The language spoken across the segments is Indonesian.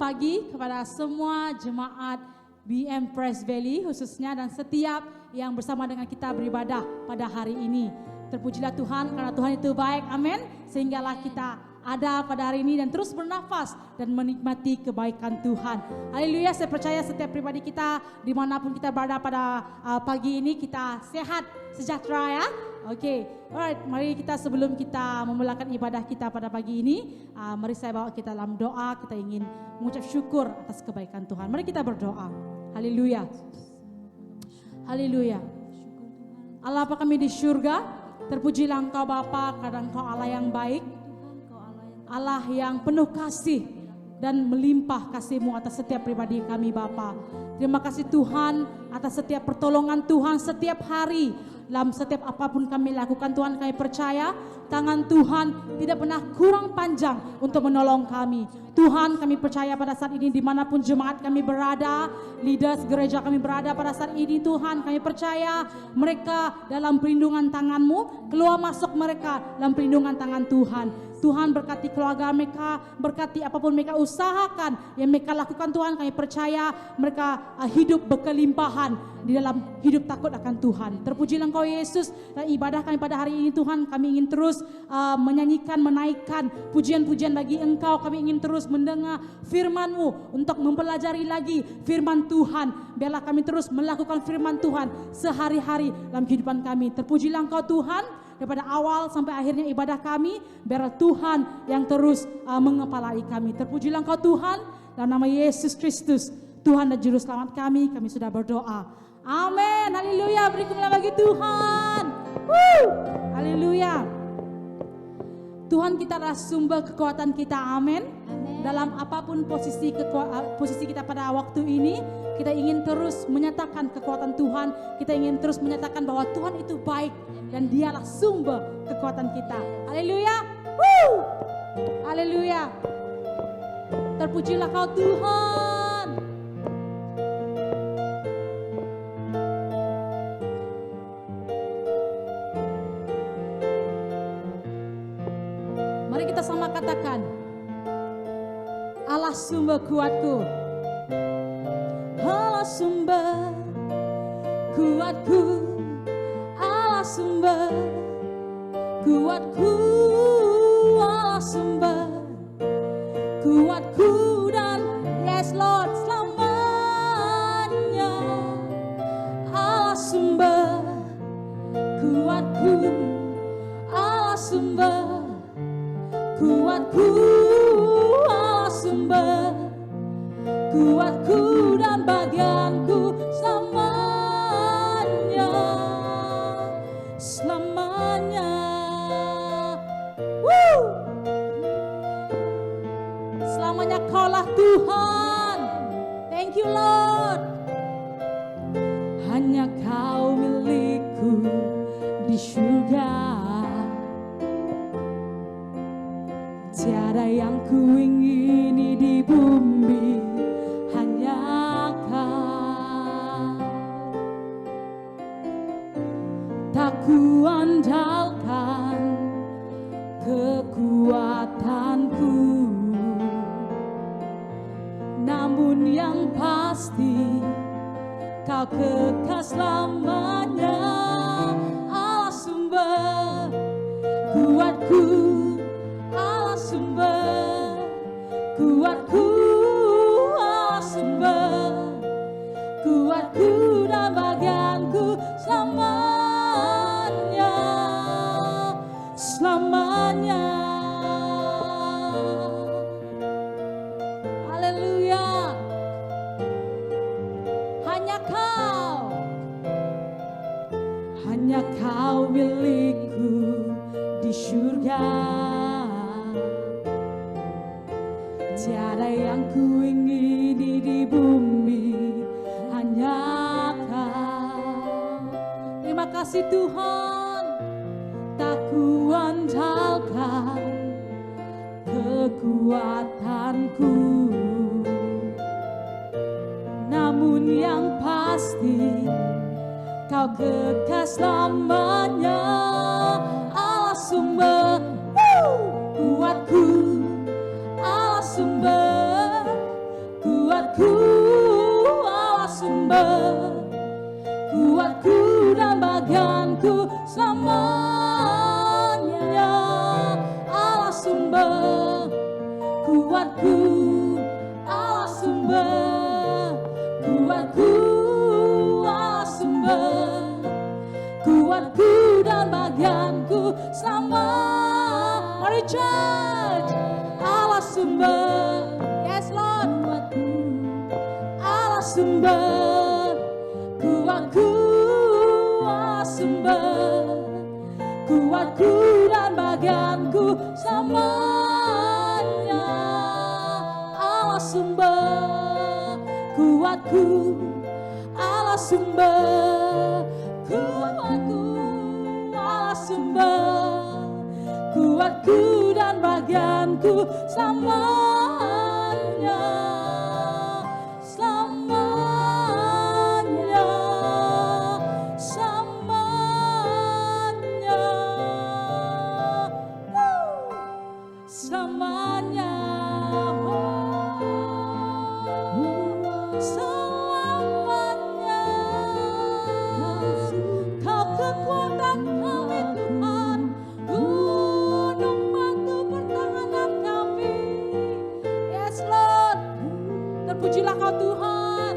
pagi kepada semua jemaat BM Praise Valley khususnya dan setiap yang bersama dengan kita beribadah pada hari ini. Terpujilah Tuhan karena Tuhan itu baik, amin. Sehinggalah kita ada pada hari ini dan terus bernafas dan menikmati kebaikan Tuhan. Haleluya, saya percaya setiap pribadi kita dimanapun kita berada pada pagi ini kita sehat, sejahtera ya. Oke, alright, mari kita sebelum kita memulakan ibadah kita pada pagi ini, mari saya bawa kita dalam doa. Kita ingin mengucap syukur atas kebaikan Tuhan. Mari kita berdoa. Haleluya. Haleluya. Allah Bapa kami di surga, terpujilah Engkau Bapa karena Engkau Allah yang baik, Allah yang penuh kasih dan melimpah kasih-Mu atas setiap pribadi kami Bapa. Terima kasih Tuhan atas setiap pertolongan Tuhan setiap hari. Dalam setiap apapun kami lakukan Tuhan, kami percaya tangan Tuhan tidak pernah kurang panjang untuk menolong kami. Tuhan, kami percaya pada saat ini dimanapun jemaat kami berada, leaders gereja kami berada pada saat ini Tuhan, kami percaya mereka dalam perlindungan tangan-Mu, keluar masuk mereka dalam perlindungan tangan Tuhan. Tuhan berkati keluarga mereka, berkati apapun mereka usahakan, yang mereka lakukan Tuhan, kami percaya mereka hidup berkelimpahan di dalam hidup takut akan Tuhan. Terpujilah Engkau Yesus, dan ibadah kami pada hari ini Tuhan, kami ingin terus menyanyikan, menaikkan pujian-pujian bagi Engkau. Kami ingin terus mendengar firman-Mu untuk mempelajari lagi firman Tuhan. Biarlah kami terus melakukan firman Tuhan sehari-hari dalam kehidupan kami. Terpujilah Engkau Tuhan, daripada awal sampai akhirnya ibadah kami, biarlah Tuhan yang terus mengepalai kami. Terpujilah Engkau Tuhan, dalam nama Yesus Kristus, Tuhan dan Juru Selamat kami sudah berdoa. Amin, haleluya, beri kemuliaan bagi Tuhan. Haleluya. Tuhan kita adalah sumber kekuatan kita, amin. Dalam apapun posisi kita pada waktu ini, kita ingin terus menyatakan kekuatan Tuhan. Kita ingin terus menyatakan bahwa Tuhan itu baik dan Dialah sumber kekuatan kita. Haleluya. Haleluya. Terpujilah Kau Tuhan. Mari kita sama katakan, Allah sumber kuatku, Allah sumber kuatku, Allah sumber kuatku, Allah sumber kuatku, dan yes Lord selamanya. Allah sumber kuatku, Allah sumber kuatku, Allah sumber kuatku dan bagianku selamanya, selamanya. Selamanya Kaulah Tuhan. Thank you Lord. Hanya Kau milikku di surga, tiada yang kuingini di bumi, hanya Kau. Tak kuandalkan kekuatanku, namun yang pasti Kau kekal selamanya. Allah sumber kuatku, Allah sumber kuatku, Allah sumber kuatku dan bagianku selamanya, selamanya. Haleluya. Hanya Kau milikku di surga, tiada yang kuingini di bumi, hanya Kau. Terima kasih Tuhan. Tak kuandalkan kekuatanku, namun yang pasti Kau kekal selamanya. Allah sumber kuatku, Allah sumber sumber kuatku dan bagianku selamanya. Allah sumber kuatku, Allah sumber kuatku, Allah sumber kuatku dan bagianku selama. Mari church, Allah sumber, yes Lord, Allah sumber kuatku, Allah sumber kuatku dan bagianku selamanya. Allah sumber kuatku, Allah sumber kuatku, Allah sumber kuatku dan bagianku selamanya, selamanya, selamanya, selamanya. Kau kekuatan kami Tuhan, gunung batu pertahanan kami. Yes Lord, terpujilah Kau Tuhan.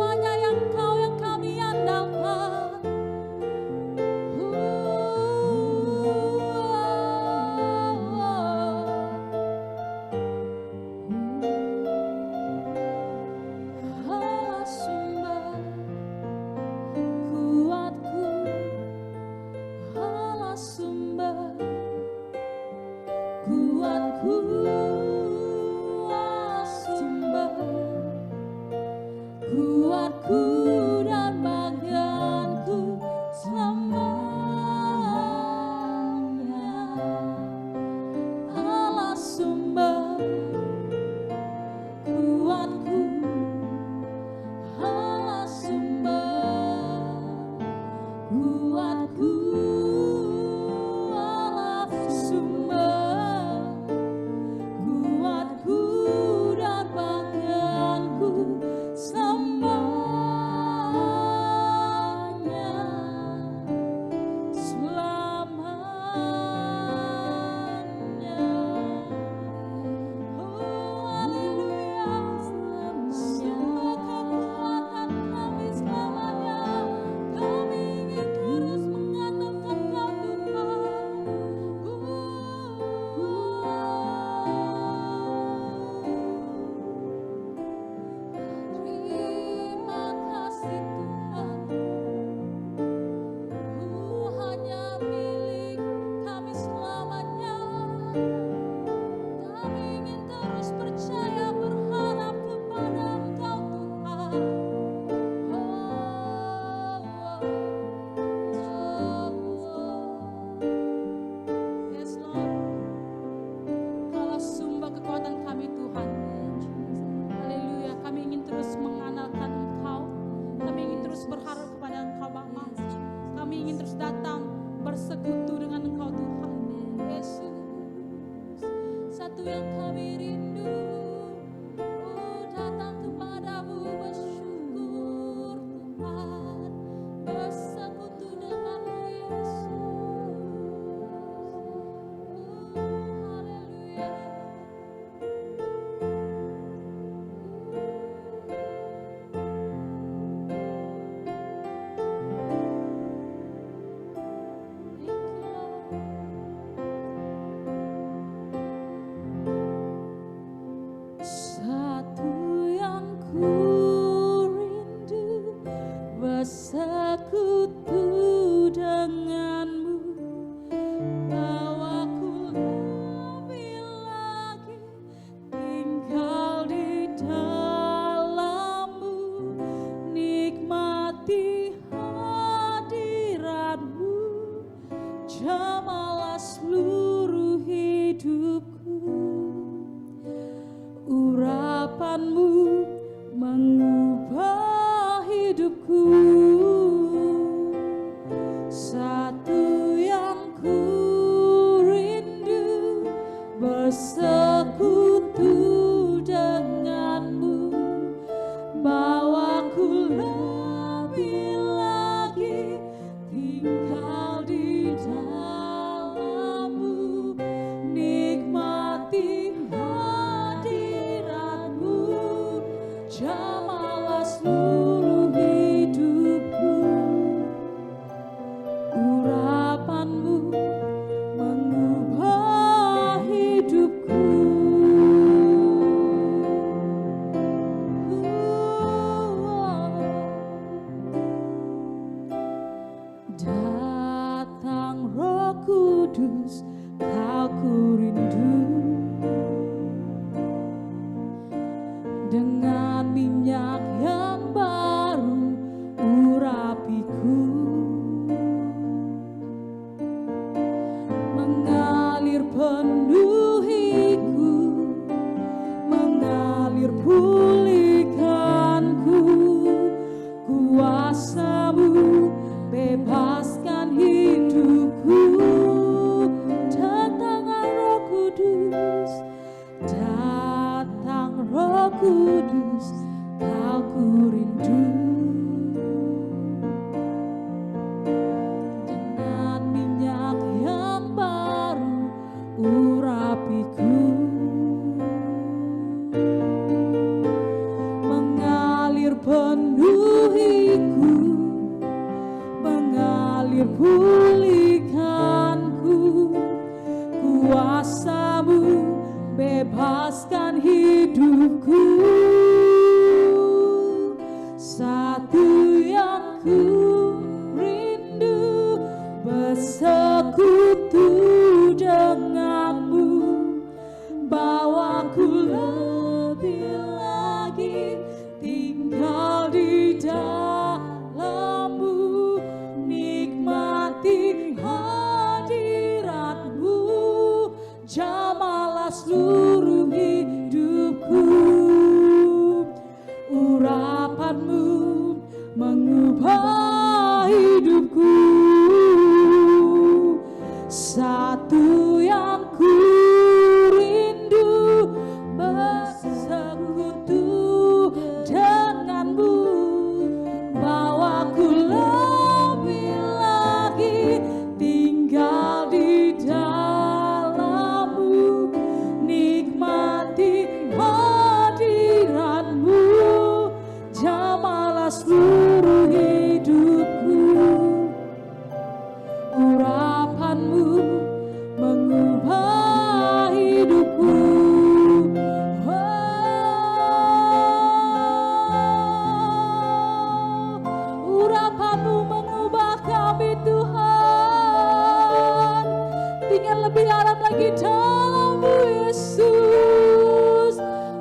Hanya yang Kau yang kami andalkan. Allah sumber kuatku, Allah sumber kuatku, Allah sumber kuatku dan bagianku selamanya. Allah sumber kuatku, Allah sumber kuatku, Allah sumber kuatku dan bagianku selamanya, selamanya. Oh haleluya, semua kekuatan kami selamanya. Kami ingin terus mengandalkan Kau Tuhan. Terima kasih Tuhan. Hanya milik kami selamanya. Kami ingin terus percaya berharap kepada Engkau Tuhan. Yes Lord, Kaulah sumber kekuatan kami Tuhan. Haleluya, kami ingin terus mengandalkan Engkau. Kami ingin terus berharap kepada Engkau Bapa. Kami ingin terus datang bersekutu dengan Engkau Tuhan. Yesus, satu yang kami rindu, datang kepadamu bersyukur Tuhan, bersekutu denganmu Yesus. Haleluya. Satu yang ku rindu, bersekutu denganmu, bawaku lebih lagi tinggal di dalammu, nikmati hadiratmu, jamalah seluruh hidupku. Urapanmu mengubah hidupku. Satu yang ku rindu, bersekutu denganmu, bawa Kudus, Kau ku rindu. Dengan minyak yang baru urapiku, mengalir penuhiku, mengalir pulihkanku. Kuasa-Mu bebaskan hidupku. Datanglah Roh Kudus, datang Roh Kudus, Kau ku rindu. Dengan minyak yang baru urapiku, mengalir penuhiku, mengalir pulihkanku. Kuasa-Mu bebaskan hidupku. Satu yang ku rindu, bersekutu denganmu. Bawaku lebih lagi tinggal di dalam-Mu, nikmati hadirat-Mu. Jamalah seluruh hidupku. Urapan-Mu mengubah hidupku. Satu yang ku rindu, bersekutu denganmu. Bawaku lebih lagi tinggal di dalam-Mu, nikmati hadirat-Mu. Jamalah seluruh hidupku. Urapan-Mu mengubah hidupku. Urapan-Mu mengubah kami Tuhan. Tinggal lebih dalam lagi dalam-Mu Yesus.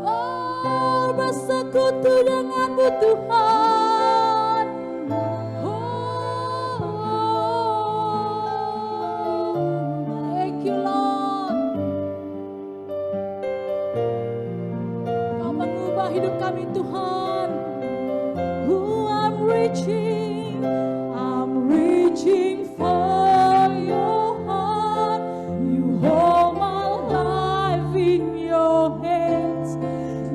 Oh, bersekutu dengan-Mu Tuhan. Oh, thank you Lord. Kau mengubah hidup kami Tuhan. I'm reaching for your heart. You hold my life in your hands,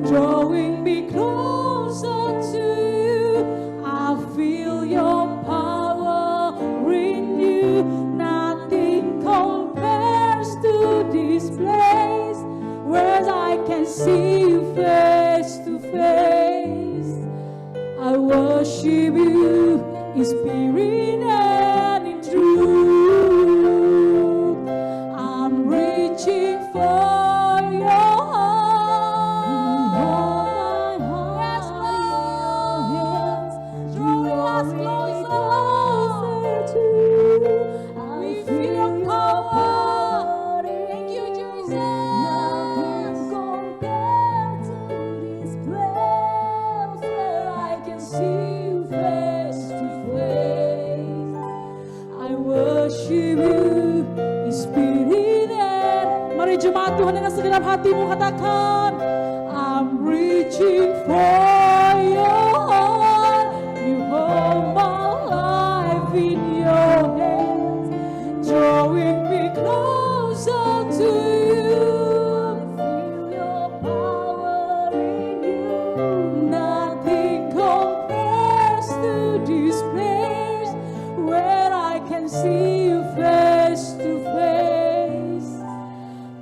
drawing me closer to you. I feel your power in you. Nothing compares to this place where I can see you face to face. I worship you in spirit and in truth. I'm reaching for your heart. Yes, Lord. Drawing us closer to you. We feel your power. Thank you, Jesus. Compared to this place where I can see you face to face. I worship you in spirit and. Mari jemaat Tuhan dengan segenap hatimu katakan, I'm reaching for your heart. You hold my life in your hands, drawing me closer to you. Feel your power in you. Nothing compares to this place where I can see you face to face.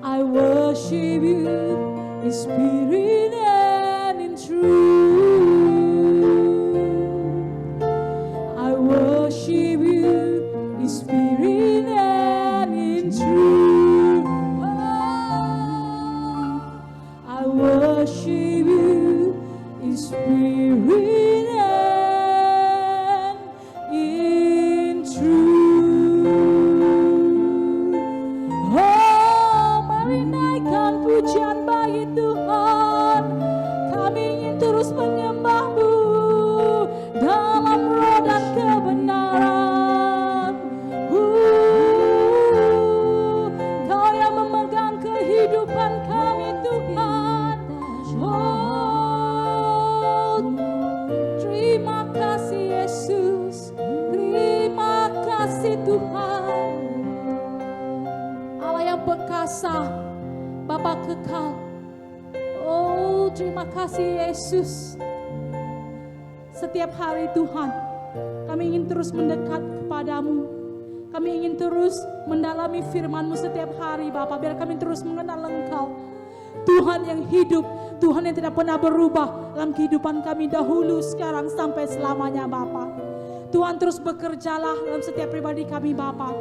I worship you in spirit and in truth. I worship you in spirit and in truth. I worship you in spirit and in truth. kuasa, Bapa kekal. Oh, terima kasih Yesus. Setiap hari Tuhan, kami ingin terus mendekat kepadamu. Kami ingin terus mendalami firman-Mu setiap hari Bapa, biar kami terus mengenal Engkau. Tuhan yang hidup, Tuhan yang tidak pernah berubah dalam kehidupan kami dahulu, sekarang, sampai selamanya Bapa. Tuhan terus bekerjalah dalam setiap pribadi kami Bapa,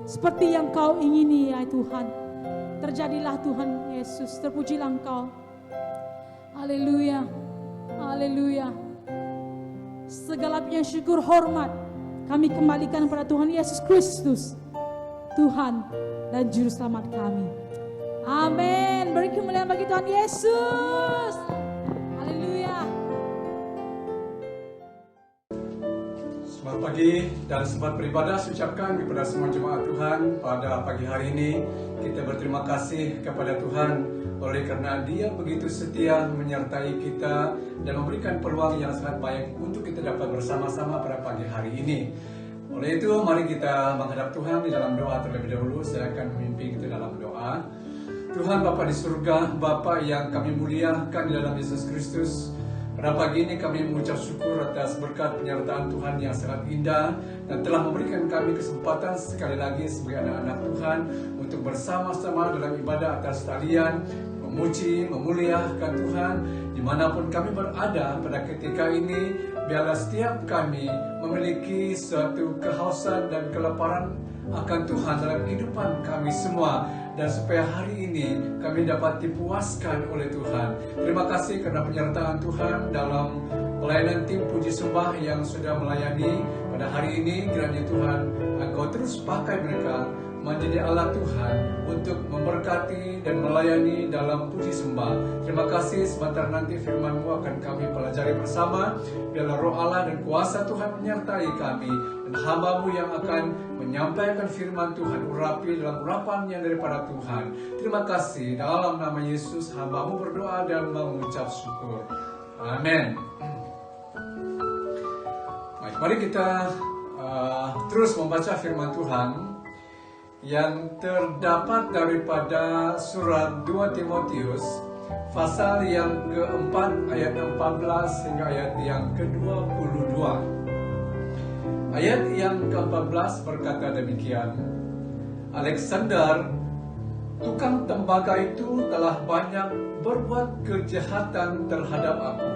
seperti yang Kau ingini ya Tuhan. Terjadilah Tuhan Yesus, terpujilah Engkau. Haleluya, haleluya. Segala puji syukur hormat kami kembalikan kepada Tuhan Yesus Kristus, Tuhan dan Juru Selamat kami. Amin. Beri kemuliaan bagi Tuhan Yesus. Haleluya. Selamat pagi dan selamat beribadah ucapkan kepada semua jemaat Tuhan pada pagi hari ini. Kita berterima kasih kepada Tuhan oleh karena Dia begitu setia menyertai kita dan memberikan peluang yang sangat baik untuk kita dapat bersama-sama pada pagi hari ini. Oleh itu, mari kita menghadap Tuhan di dalam doa terlebih dahulu. Saya akan memimpin kita dalam doa. Tuhan Bapa di surga, Bapa yang kami muliakan di dalam Yesus Kristus, pada pagi ini kami mengucap syukur atas berkat penyertaan Tuhan yang sangat indah dan telah memberikan kami kesempatan sekali lagi sebagai anak-anak Tuhan untuk bersama-sama dalam ibadah atas talian, memuji, memuliakan Tuhan dimanapun kami berada pada ketika ini. Biarlah setiap kami memiliki suatu kehausan dan kelaparan akan Tuhan dalam kehidupan kami semua, dan supaya hari ini kami dapat dipuaskan oleh Tuhan. Terima kasih karena penyertaan Tuhan dalam pelayanan tim puji sembah yang sudah melayani pada hari ini. Kiranya Tuhan Engkau terus pakai mereka menjadi alat Tuhan untuk memberkati dan melayani dalam puji sembah. Terima kasih. Sebentar nanti firman-Mu akan kami pelajari bersama. Biarlah roh Allah dan kuasa Tuhan menyertai kami, dan hamba-Mu yang akan menyampaikan firman Tuhan urapi dalam urapan yang daripada Tuhan. Terima kasih. Dalam nama Yesus hamba-Mu berdoa dan mengucap syukur. Amin. Baik, mari kita terus membaca firman Tuhan yang terdapat daripada surat 2 Timotius pasal yang keempat ayat 14 hingga ayat yang ke-22. Ayat yang ke-14 berkata demikian, Alexander, tukang tembaga itu telah banyak berbuat kejahatan terhadap aku.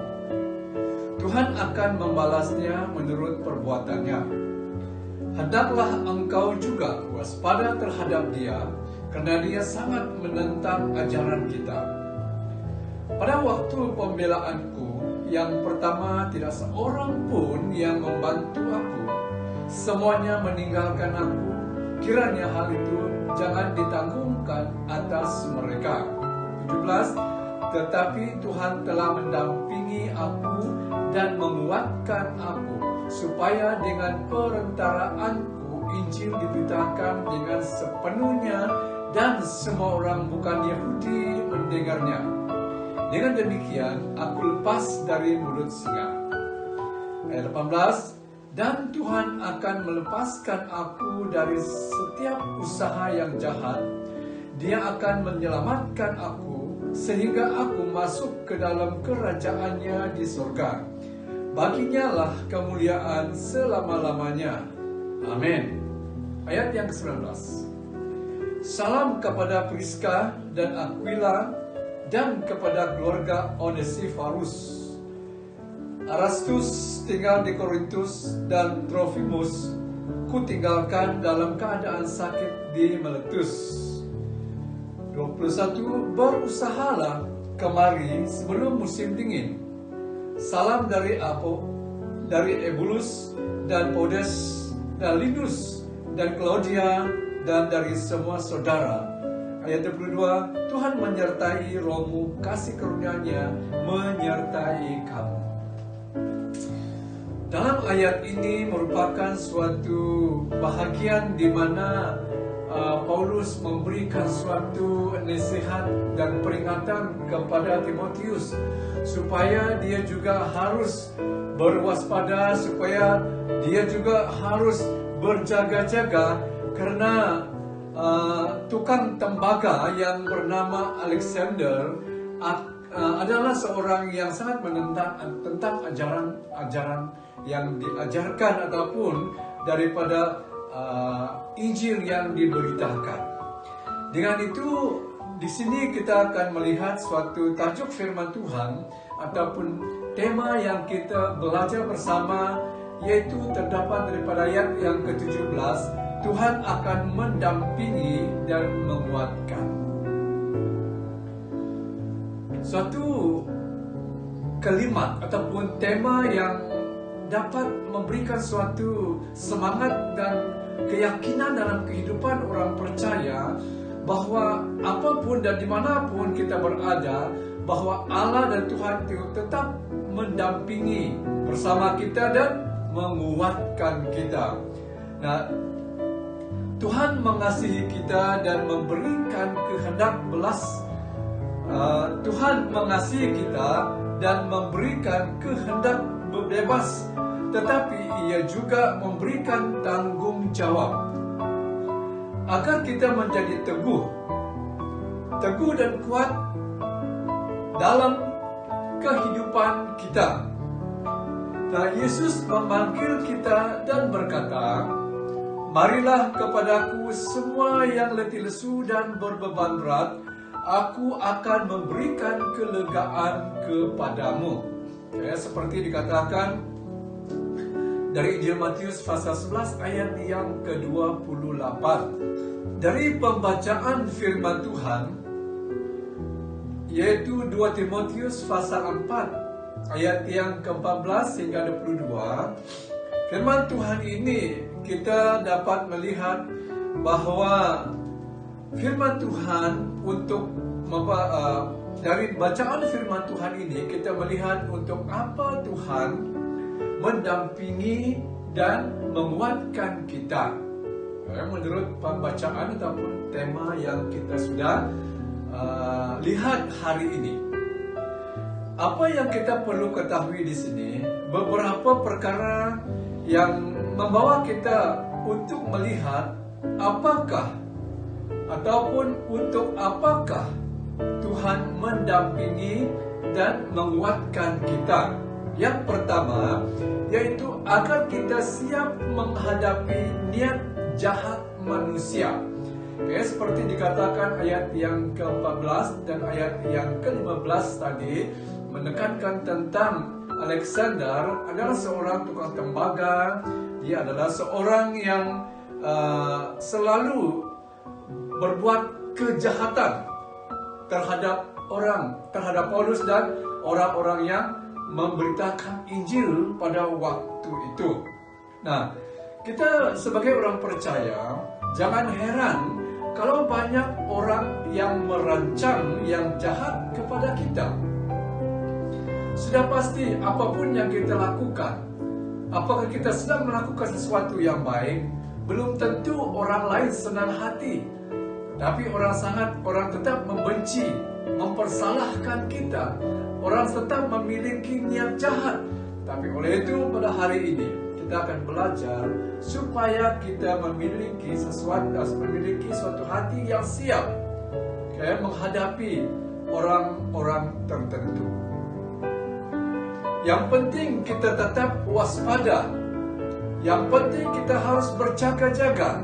Tuhan akan membalasnya menurut perbuatannya. Hendaklah engkau juga waspada terhadap dia, karena dia sangat menentang ajaran kita. Pada waktu pembelaanku yang pertama, tidak seorang pun yang membantu aku. Semuanya meninggalkan aku. Kiranya hal itu jangan ditanggungkan atas mereka. 17. Tetapi Tuhan telah mendampingi aku dan menguatkan aku, supaya dengan perantaraanku Injil diberitakan dengan sepenuhnya dan semua orang bukan Yahudi mendengarnya. Dengan demikian aku lepas dari mulut singa. Ayat 18. Dan Tuhan akan melepaskan aku dari setiap usaha yang jahat. Dia akan menyelamatkan aku sehingga aku masuk ke dalam kerajaannya di surga. Baginya lah kemuliaan selama-lamanya. Amin. Ayat yang ke-19. Salam kepada Priska dan Aquila dan kepada keluarga Onesiphorus. Erastus tinggal di Korintus dan Trofimus ku tinggalkan dalam keadaan sakit di Miletus. 21. Berusahalah kemari sebelum musim dingin. Salam dari Ebulus dan Podes dan Linus dan Claudia dan dari semua saudara. Ayat 22. Tuhan menyertai rohmu, kasih karunia-Nya menyertai kamu. Dalam ayat ini merupakan suatu bahagian di mana Paulus memberikan suatu nasihat dan peringatan kepada Timotius supaya dia juga harus berwaspada, supaya dia juga harus berjaga-jaga, karena tukang tembaga yang bernama Alexander adalah seorang yang sangat menentang tentang ajaran yang diajarkan ataupun daripada Injil yang diberitakan. Dengan itu, di sini kita akan melihat suatu tajuk firman Tuhan ataupun tema yang kita belajar bersama, yaitu terdapat daripada ayat yang ke-17, Tuhan akan mendampingi dan menguatkan. Suatu kalimat ataupun tema yang dapat memberikan suatu semangat dan keyakinan dalam kehidupan orang percaya bahwa apapun dan dimanapun kita berada, bahwa Allah dan Tuhan itu tetap mendampingi bersama kita dan menguatkan kita. Nah, Tuhan mengasihi kita dan memberikan kehendak belas. Tuhan mengasihi kita dan memberikan kehendak bebas, tetapi Ia juga memberikan tanggung jawab agar kita menjadi teguh dan kuat dalam kehidupan kita. Nah, Yesus memanggil kita dan berkata, "Marilah kepadaku semua yang letih lesu dan berbeban berat, Aku akan memberikan kelegaan kepadamu." Seperti dikatakan dari Injil Matius pasal 11 ayat yang ke-28. Dari pembacaan firman Tuhan, yaitu 2 Timotius pasal 4 ayat yang ke-14 hingga 22. Firman Tuhan ini kita dapat melihat bahwa firman Tuhan dari bacaan firman Tuhan ini kita melihat untuk apa Tuhan mendampingi dan menguatkan kita. Menurut pembacaan ataupun tema yang kita sudah lihat hari ini, apa yang kita perlu ketahui di sini, beberapa perkara yang membawa kita untuk melihat apakah ataupun untuk apakah Tuhan mendampingi dan menguatkan kita. Yang pertama, yaitu agar kita siap menghadapi niat jahat manusia. Seperti dikatakan ayat yang ke-14 dan ayat yang ke-15 tadi, menekankan tentang Alexander adalah seorang tukang tembaga. Dia adalah seorang yang selalu berbuat kejahatan terhadap Paulus dan orang-orang yang memberitakan Injil pada waktu itu. Nah, kita sebagai orang percaya jangan heran kalau banyak orang yang merancang yang jahat kepada kita. Sudah pasti apapun yang kita lakukan, apakah kita sedang melakukan sesuatu yang baik, belum tentu orang lain senang hati. Tapi orang tetap membenci, mempersalahkan kita. Orang tetap memiliki niat jahat. Tapi oleh itu pada hari ini kita akan belajar supaya kita memiliki suatu hati yang siap menghadapi orang-orang tertentu. Yang penting kita tetap waspada. Yang penting kita harus berjaga-jaga,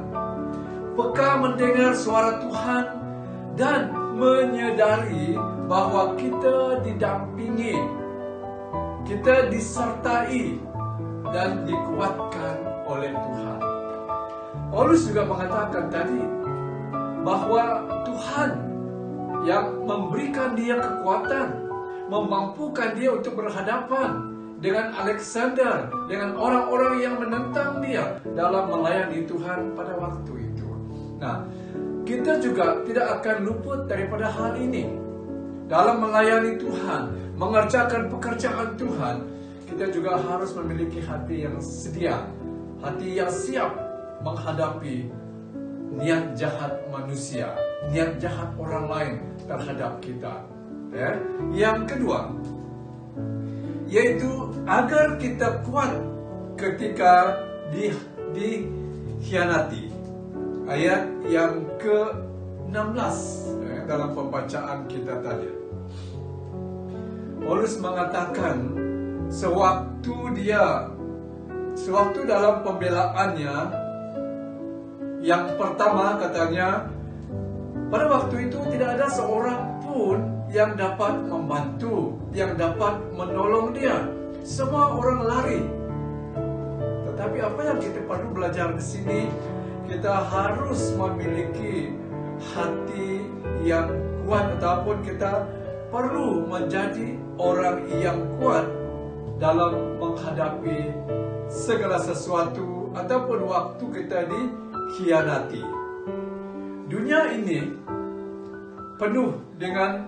peka mendengar suara Tuhan dan menyadari bahwa kita didampingi, kita disertai dan dikuatkan oleh Tuhan. Paulus juga mengatakan tadi bahwa Tuhan yang memberikan dia kekuatan, memampukan dia untuk berhadapan dengan Alexander, dengan orang-orang yang menentang dia dalam melayani Tuhan pada waktu itu. Nah, kita juga tidak akan luput daripada hal ini. Dalam melayani Tuhan, mengerjakan pekerjaan Tuhan, kita juga harus memiliki hati yang sedia, hati yang siap menghadapi niat jahat manusia, niat jahat orang lain terhadap kita. Yang kedua, yaitu agar kita kuat ketika dikhianati. ayat yang ke-16 dalam pembacaan kita tadi. Paulus mengatakan sewaktu dalam pembelaannya yang pertama katanya, pada waktu itu tidak ada seorang pun yang dapat membantu, yang dapat menolong dia. Semua orang lari. Tetapi apa yang kita perlu belajar di sini, kita harus memiliki hati yang kuat, ataupun kita perlu menjadi orang yang kuat dalam menghadapi segala sesuatu ataupun waktu kita dikhianati. Dunia ini penuh dengan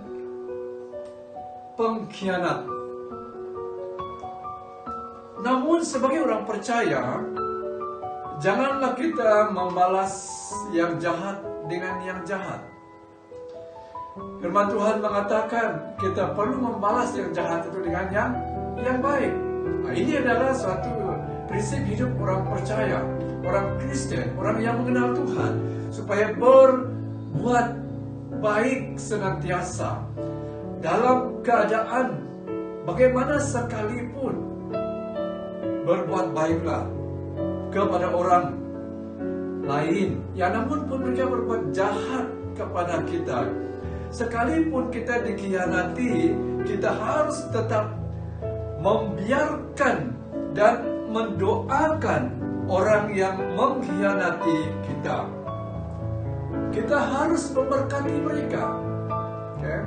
pengkhianat. Namun sebagai orang percaya, janganlah kita membalas yang jahat dengan yang jahat. Firman Tuhan mengatakan kita perlu membalas yang jahat itu dengan yang baik. Nah, ini adalah suatu prinsip hidup orang percaya, orang Kristen, orang yang mengenal Tuhan, supaya berbuat baik senantiasa dalam keadaan bagaimana sekalipun. Berbuat baiklah kepada orang lain, ya namun pun mereka berbuat jahat kepada kita. Sekalipun kita dikhianati, kita harus tetap membiarkan dan mendoakan orang yang mengkhianati kita. Kita harus memberkati mereka. Okay?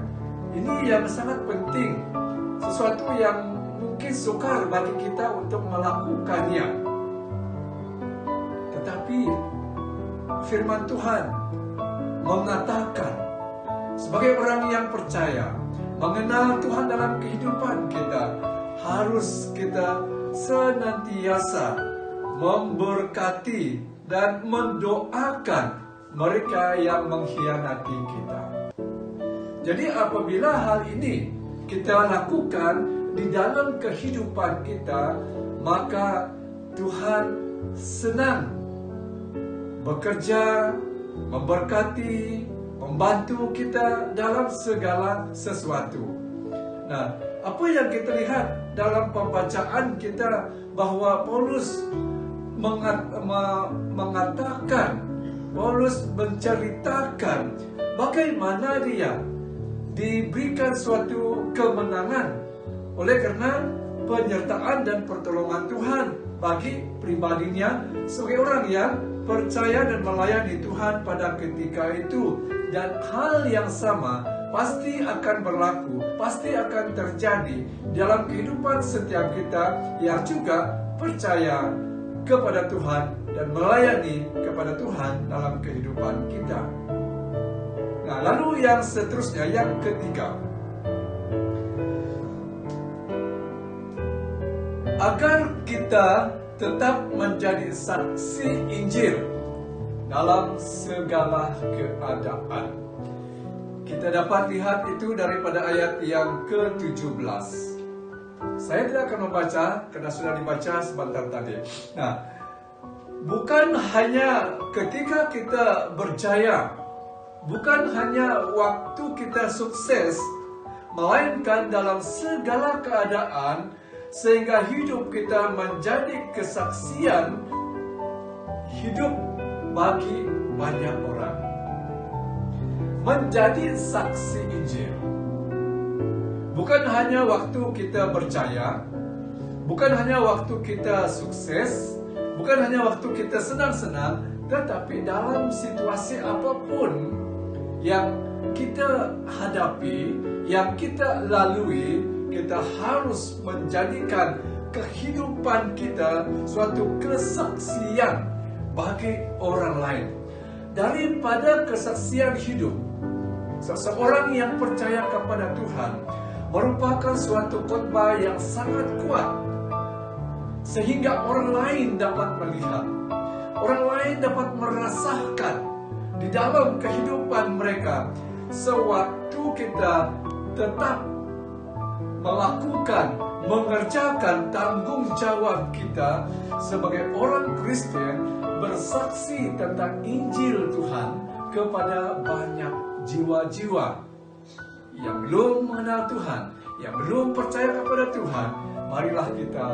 Ini yang sangat penting, sesuatu yang mungkin sukar bagi kita untuk melakukannya. Tetapi firman Tuhan mengatakan, sebagai orang yang percaya, mengenal Tuhan dalam kehidupan kita, harus kita senantiasa memberkati dan mendoakan mereka yang mengkhianati kita. Jadi apabila hal ini kita lakukan di dalam kehidupan kita, maka Tuhan senang bekerja, memberkati, membantu kita dalam segala sesuatu. Nah, apa yang kita lihat dalam pembacaan kita, bahwa Paulus mengatakan, Paulus menceritakan bagaimana dia diberikan suatu kemenangan oleh karena penyertaan dan pertolongan Tuhan bagi pribadinya sebagai orang yang percaya dan melayani Tuhan pada ketika itu. Dan hal yang sama pasti akan berlaku, pasti akan terjadi dalam kehidupan setiap kita yang juga percaya kepada Tuhan dan melayani kepada Tuhan dalam kehidupan kita. Nah, lalu yang seterusnya, yang ketiga, agar kita tetap menjadi saksi Injil dalam segala keadaan. Kita dapat lihat itu daripada ayat yang ke-17. Saya tidak akan membaca karena sudah dibaca sebentar tadi. Nah, bukan hanya ketika kita berjaya, bukan hanya waktu kita sukses, melainkan dalam segala keadaan, sehingga hidup kita menjadi kesaksian hidup bagi banyak orang. Menjadi saksi Injil. Bukan hanya waktu kita berjaya, bukan hanya waktu kita sukses, bukan hanya waktu kita senang-senang, tetapi dalam situasi apapun yang kita hadapi, yang kita lalui, kita harus menjadikan kehidupan kita suatu kesaksian bagi orang lain. Daripada kesaksian hidup, seseorang yang percaya kepada Tuhan merupakan suatu khotbah yang sangat kuat, sehingga orang lain dapat melihat, orang lain dapat merasakan di dalam kehidupan mereka, sewaktu kita tetap melakukan, mengerjakan tanggung jawab kita sebagai orang Kristen bersaksi tentang Injil Tuhan kepada banyak jiwa-jiwa yang belum mengenal Tuhan, yang belum percaya kepada Tuhan. Marilah kita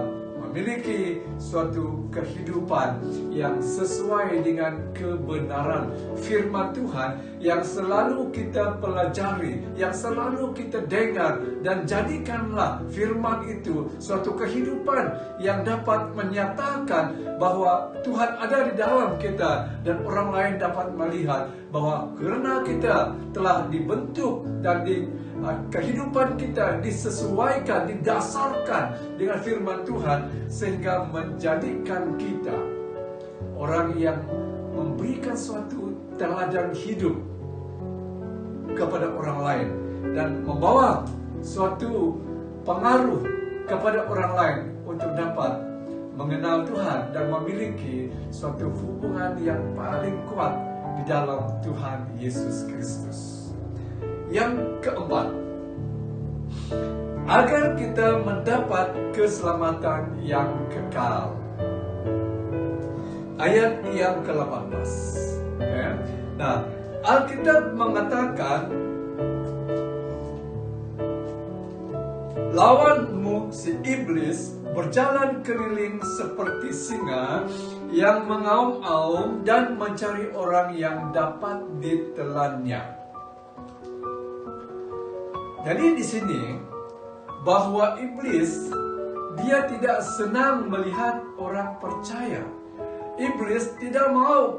memiliki suatu kehidupan yang sesuai dengan kebenaran firman Tuhan, yang selalu kita pelajari, yang selalu kita dengar, dan jadikanlah firman itu suatu kehidupan yang dapat menyatakan bahwa Tuhan ada di dalam kita, dan orang lain dapat melihat bahwa karena kita telah dibentuk dan kehidupan kita disesuaikan, didasarkan dengan firman Tuhan, sehingga menjadikan kita orang yang memberikan suatu teladan hidup kepada orang lain dan membawa suatu pengaruh kepada orang lain untuk dapat mengenal Tuhan dan memiliki suatu hubungan yang paling kuat di dalam Tuhan Yesus Kristus. Yang keempat, agar kita mendapat keselamatan yang kekal. Ayat yang ke-18. Okay. Nah, Alkitab mengatakan, lawanmu si iblis berjalan keliling seperti singa yang mengaum-aum dan mencari orang yang dapat ditelannya. Jadi di sini bahwa iblis dia tidak senang melihat orang percaya. Iblis tidak mau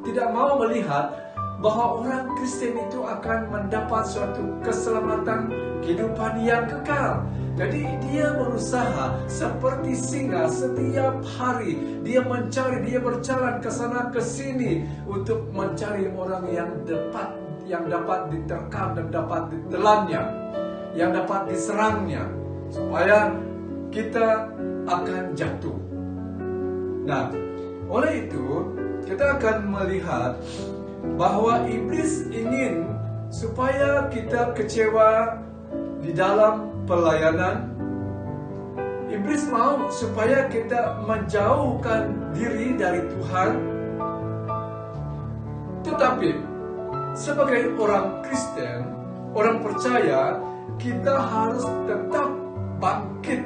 tidak mau melihat bahwa orang Kristen itu akan mendapat suatu keselamatan kehidupan yang kekal. Jadi dia berusaha seperti singa setiap hari. Dia mencari, dia berjalan ke sana ke sini untuk mencari orang yang dapat diterkam dan dapat ditelannya, yang dapat diserangnya, supaya kita akan jatuh. Nah, oleh itu kita akan melihat bahwa iblis ingin supaya kita kecewa di dalam pelayanan. Iblis mau supaya kita menjauhkan diri dari Tuhan. Tetapi sebagai orang Kristen, orang percaya, kita harus tetap bangkit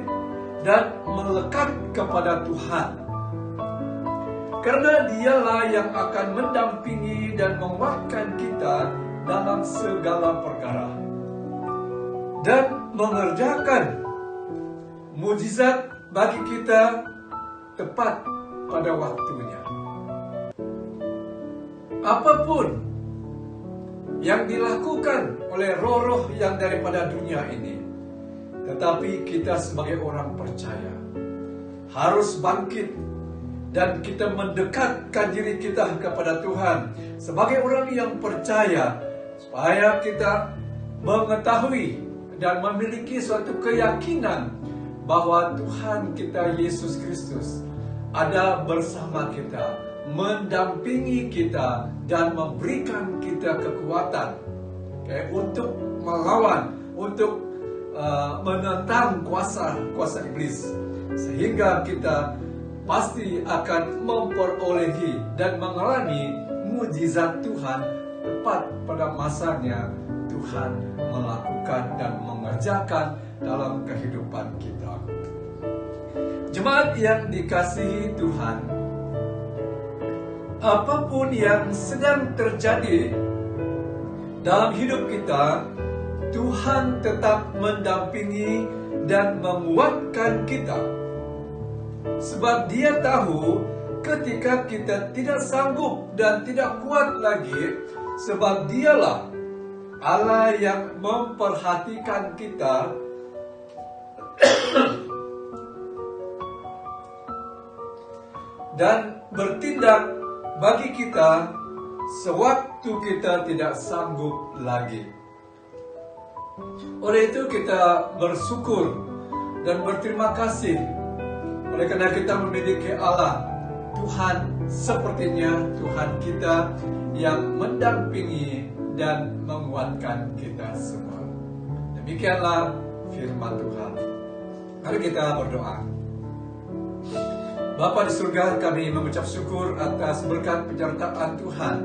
dan melekat kepada Tuhan. Karena dialah yang akan mendampingi dan menguatkan kita dalam segala perkara, dan mengerjakan mujizat bagi kita tepat pada waktunya. Apapun yang dilakukan oleh roh-roh yang daripada dunia ini, tetapi kita sebagai orang percaya harus bangkit dan kita mendekatkan diri kita kepada Tuhan sebagai orang yang percaya, supaya kita mengetahui dan memiliki suatu keyakinan bahwa Tuhan kita Yesus Kristus ada bersama kita, mendampingi kita dan memberikan kita kekuatan untuk melawan, untuk menentang kuasa iblis, sehingga kita pasti akan memperolehi dan mengalami mujizat Tuhan tepat pada masanya. Tuhan melakukan dan mengerjakan dalam kehidupan kita. Jemaat yang dikasihi Tuhan, apapun yang sedang terjadi dalam hidup kita, Tuhan tetap mendampingi dan menguatkan kita. Sebab Dia tahu ketika kita tidak sanggup dan tidak kuat lagi, sebab Dialah Allah yang memperhatikan kita dan bertindak bagi kita sewaktu kita tidak sanggup lagi. Oleh itu kita bersyukur dan berterima kasih oleh karena kita memiliki Allah, Tuhan sepertinya Tuhan kita yang mendampingi dan menguatkan kita semua. Demikianlah firman Tuhan. Mari kita berdoa. Bapa di surga, kami mengucap syukur atas berkat penyertaan Tuhan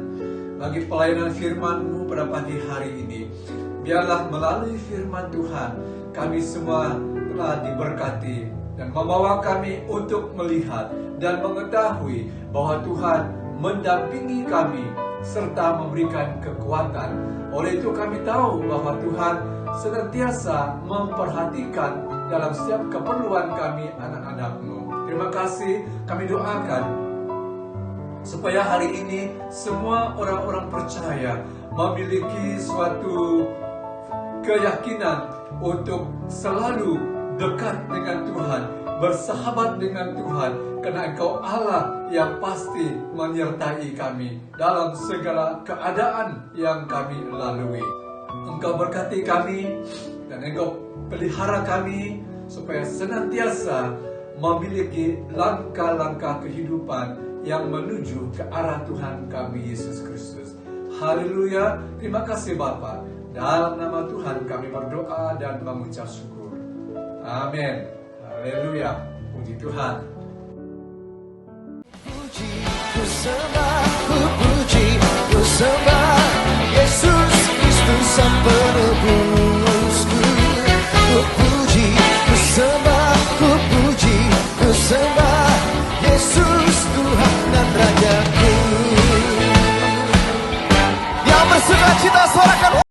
bagi pelayanan firman-Mu pada pagi hari ini. Biarlah melalui firman Tuhan, kami semua telah diberkati dan membawa kami untuk melihat dan mengetahui bahwa Tuhan mendampingi kami serta memberikan kekuatan. Oleh itu kami tahu bahwa Tuhan senantiasa memperhatikan dalam setiap keperluan kami anak-anak-Mu. Terima kasih, kami doakan supaya hari ini semua orang-orang percaya memiliki suatu keyakinan untuk selalu dekat dengan Tuhan, bersahabat dengan Tuhan, karena Engkau Allah yang pasti menyertai kami dalam segala keadaan yang kami lalui. Engkau berkati kami dan Engkau pelihara kami supaya senantiasa memiliki langkah-langkah kehidupan yang menuju ke arah Tuhan kami Yesus Kristus. Haleluya, terima kasih Bapa. Dalam nama Tuhan kami berdoa dan mengucap syukur. Amin. Haleluya, puji Tuhan. Puji ku sembah